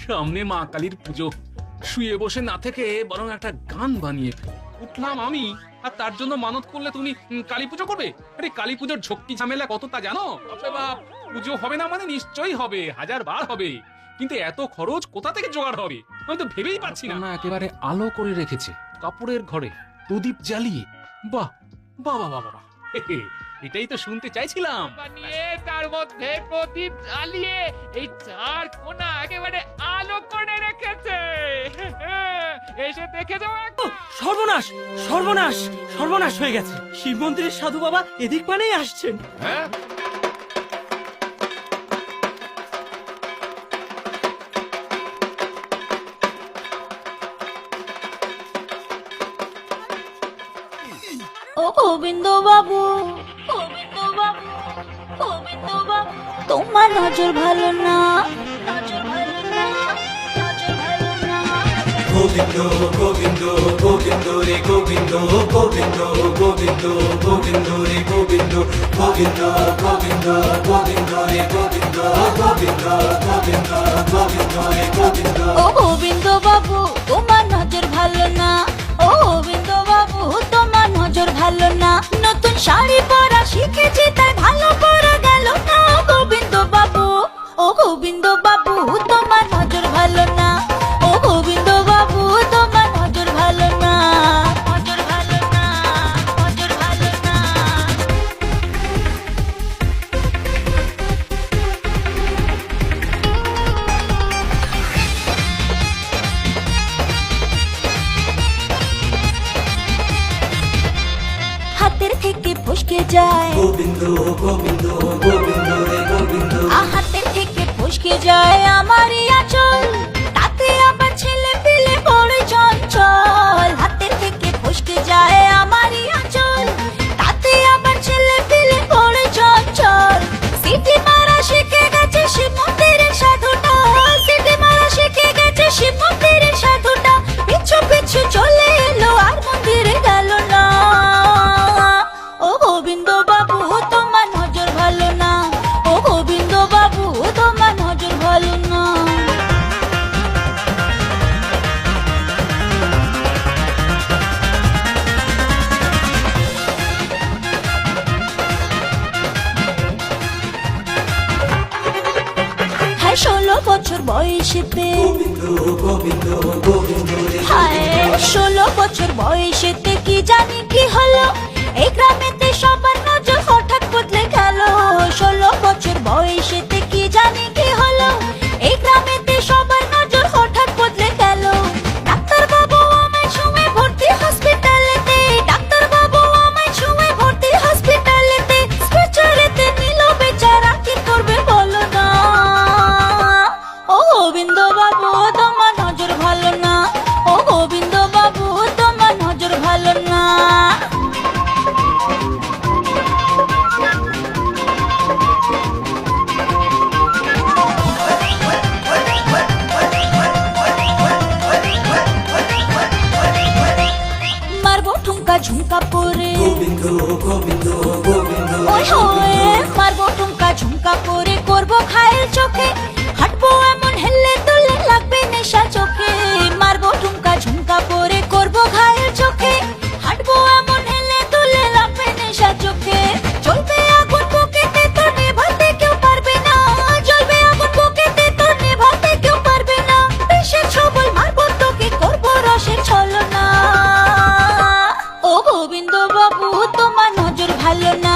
সামনে মা কালীর পুজো, শুয়ে বসে না থেকে বরং একটা গান বানিয়ে উঠলাম আমি, আর তার জন্য মানত করলে তুমি কালী পুজো করবে? আরে কালী পুজোর ঝক্কি ঝামেলা কত তা জানো? বাপ, পুজো হবে না মানে নিশ্চয়ই হবে, 1000 বার হবে, কিন্তু এত খরচ কোথা থেকে জোগাড় হবে আমি তো ভেবেই পাচ্ছি না। একেবারে আলো করে রেখেছে কাপড়ের ঘরে, প্রদীপ জ্বালিয়ে। বাহ বাহ বাহ বাহ, এটাই তো শুনতে চাইছিলাম। বানিয়ে তার মধ্যে প্রদীপ জ্বালিয়ে এই চার কোণা একেবারে আলো করে রেখেছে। এসে দেখে যাও। সর্বনাশ সর্বনাশ সর্বনাশ হয়ে গেছে। শিব মন্দিরের সাধু বাবা এদিক পানেই আসছেন। হ্যাঁ, ও গোবিন্দ বাবু, গোবিন্দ বাবু, গোবিন্দ বাবু, তোমার নজর ভালো না, নজর ভালো না, নজর ভালো না। গোবিন্দ গোবিন্দ গোবিন্দ রে গোবিন্দ গোবিন্দ গোবিন্দ গোবিন্দ রে গোবিন্দ গোবিন্দ গোবিন্দ গোবিন্দ রে গোবিন্দ গোবিন্দ গোবিন্দ গোবিন্দ রে গোবিন্দ। ও গোবিন্দ বাবু, তোমার নজর ভালো না, ও গোবিন্দ বাবু, তোমার নজর ভালো না। নতুন শাড়ি পরা শিখেছি তাই ভালো পরা গেল না। ও গোবিন্দ বাবু, ও গোবিন্দ বাবু, তোমার নজর ভালো না, ও গোবিন্দ বাবু, তোমার নজর ভালো না, নজর ভালো না, নজর ভালো না। হাতের থেকে ফসকে যায়, গোবিন্দ গোবিন্দ গোবিন্দ রে গোবিন্দ। হাতের থেকে ফসকে যায় আমারই আঁচল, তাতে আবার ছেলে পিলে পড়ে চঞ্চল। হাতের থেকে ফসকে যায় আমারই আঁচল, তাতে আবার ছেলে পিলে পড়ে চঞ্চল। সিটি মারা শিখে গেছে শিব মন্দিরের সাধুটা, সিটি মারা শিখে গেছে শিব মন্দিরের সাধুটা। পিছু পিছু চলে এলো আর মন্দিরে গেল না। ও গোবিন্দ বাবু, তোমার নজর ভালো না, ও গোবিন্দ বাবু, তোমার নজর ভালো না। হ্যাঁ 16 বছর বয়সেতে, গোবিন্দ গোবিন্দ গোবিন্দ রে। হায় 16 বছর বয়সেতে কি জানি কি হলো, এই গ্রামেতে সবার নজর হঠাৎ বদলে গেল। 16 বছর বয়সেতে কি জানি কি হলো, এই গ্রামেতে সবার নজর হঠাৎ বদলে গেল। ডাক্তার বাবু আমায় ছুঁয়ে ভর্তি হসপিটালেতে, ডাক্তার বাবু আমায় ছুঁয়ে ভর্তি হসপিটালেতে। স্ট্রেচারেতে নিল বেচারা, কি করবে বলো না। ও গোবিন্দ বাবু, তোমার নজর ভালো না, ও গোবিন্দ বাবু, তোমার নজর ভালো না। মারবো ঠুমকা ঝুমকা পরে, গোবিন্দ গোবিন্দ গোবিন্দ ওই হয়ে মারবো ঠুমকা ঝুমকা পরে, করবো খায়ের চোখে, হাঁটবো এমন হেললে তুললে লাগবে নেশা চোখে। মারবো ঠুমকা ঝুমকা পরে, করবো খায়ের চোখে, হাঁটবো এমন হেললে তুললে লাগবে নেশা চোখে। জ্বলবে আগুন বুকেতে তো নেভাতে কেউ পারবে না, জ্বলবে আগুন বুকেতে তো নেভাতে কেউ পারবে না। বিষের ছবল মারবো তোকে, করবো রসের ছলনা। ও গোবিন্দ বাবু, তোমার নজর ভালো না,